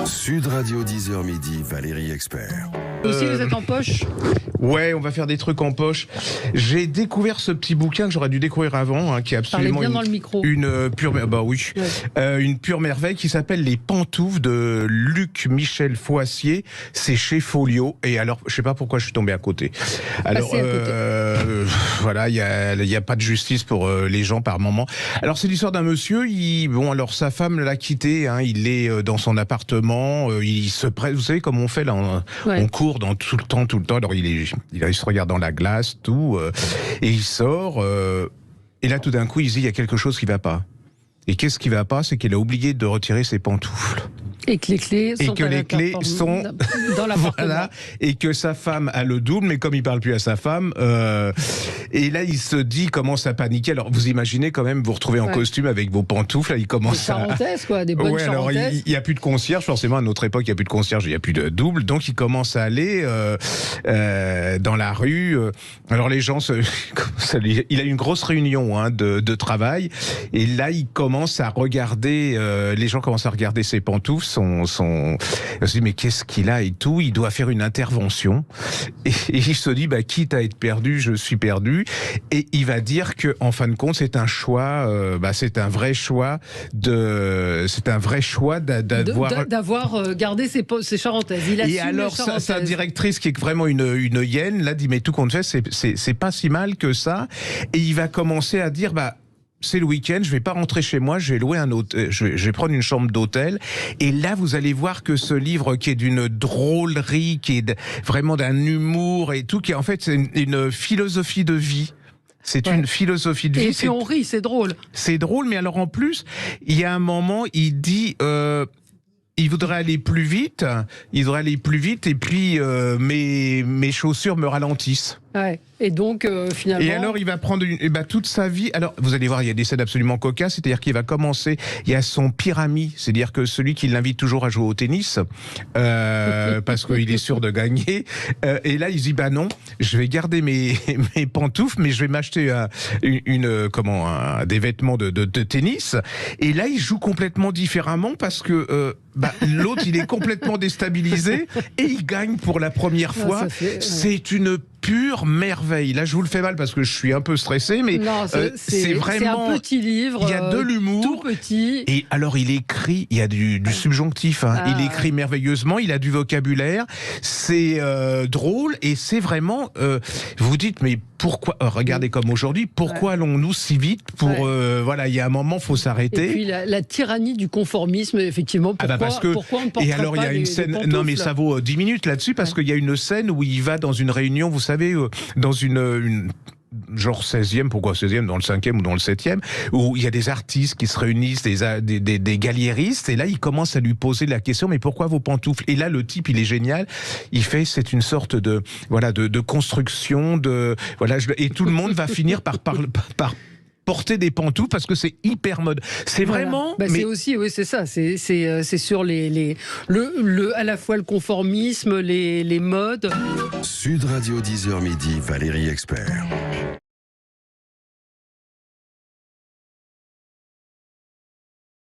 Sud Radio 10h midi, Valérie Expert. Aussi, vous êtes en poche? Ouais, on va faire des trucs en poche. J'ai découvert ce petit bouquin que j'aurais dû découvrir avant, qui est absolument bien dans le micro. une pure, bah oui, Ouais. une pure merveille qui s'appelle Les Pantoufles de Luc Michel Foissier. C'est chez Folio. Et alors, je sais pas pourquoi je suis tombé à côté. Alors, voilà, il y a pas de justice pour les gens par moment. Alors, c'est l'histoire d'un monsieur. Alors sa femme l'a quitté. Il est dans son appartement. Il se prête. Vous savez comment on fait là? On court dans tout le temps. Alors il se regarde dans la glace, tout, et il sort. Et là, tout d'un coup, il se dit il y a quelque chose qui va pas. Et qu'est-ce qui va pas? C'est qu'il a oublié de retirer ses pantoufles. Et que les clés sont dans l'appartement. Voilà, et que sa femme a le double, mais comme il parle plus à sa femme, et là il se dit, commence à paniquer. Alors vous imaginez quand même vous retrouvez en costume avec vos pantoufles, là, il commence des charentaises, quoi, des bonnes charentaises. Alors il y a plus de concierge, forcément à notre époque il y a plus de concierge, il y a plus de double, donc il commence à aller dans la rue. Alors les gens il a une grosse réunion de travail, et là il commence à regarder, les gens commencent à regarder ses pantoufles. Il se dit mais qu'est-ce qu'il a et tout, il doit faire une intervention, et il se dit quitte à être perdu, je suis perdu, et il va dire que en fin de compte c'est un choix, c'est un vrai choix d'avoir gardé ses charentaises. Et alors sa directrice, qui est vraiment une hyène, là dit mais tout compte fait c'est pas si mal que ça, et il va commencer à dire c'est le week-end, je vais pas rentrer chez moi, je vais louer un hôtel, je vais prendre une chambre d'hôtel. Et là, vous allez voir que ce livre, qui est d'une drôlerie, qui est vraiment d'un humour et tout, qui est en fait une philosophie de vie. C'est une philosophie de vie. Et puis on rit, c'est drôle. C'est drôle, mais alors en plus, il y a un moment, il dit... il voudrait aller plus vite, et puis mes chaussures me ralentissent. Ouais. Et donc, finalement... Et alors, il va prendre toute sa vie... Alors, vous allez voir, il y a des scènes absolument cocasses, c'est-à-dire qu'il va commencer... Il y a son pire ami, c'est-à-dire que celui qui l'invite toujours à jouer au tennis, parce qu'il est sûr de gagner. Et là, il se dit, non, je vais garder mes pantoufles, mais je vais m'acheter des vêtements de tennis. Et là, il joue complètement différemment, parce que l'autre, il est complètement déstabilisé, et il gagne pour la première fois. C'est une pure merveille. Là, je vous le fais mal parce que je suis un peu stressé, mais c'est vraiment... C'est un petit livre. Il y a de l'humour. Tout petit. Et alors, il écrit, il y a du subjonctif. Il écrit merveilleusement, il a du vocabulaire. C'est drôle, et c'est vraiment... vous dites, mais pourquoi... regardez comme aujourd'hui, pourquoi allons-nous si vite pour... il y a un moment, il faut s'arrêter. Et puis, la tyrannie du conformisme, effectivement, pourquoi on ne porte et alors, il y a une scène... Non, mais ça vaut 10 minutes là-dessus, parce qu'il y a une scène où il va dans une réunion, vous savez, dans une genre 16e, pourquoi 16e, dans le 5e ou dans le 7e, où il y a des artistes qui se réunissent, des galliéristes, et là il commence à lui poser la question, mais pourquoi vos pantoufles? Et là le type, il est génial, il fait, c'est une sorte de construction, et tout le monde va finir par porter des pantoufles parce que c'est hyper mode. C'est vraiment... C'est aussi, c'est ça. C'est sur à la fois le conformisme, les modes. Sud Radio 10h midi, Valérie Expert.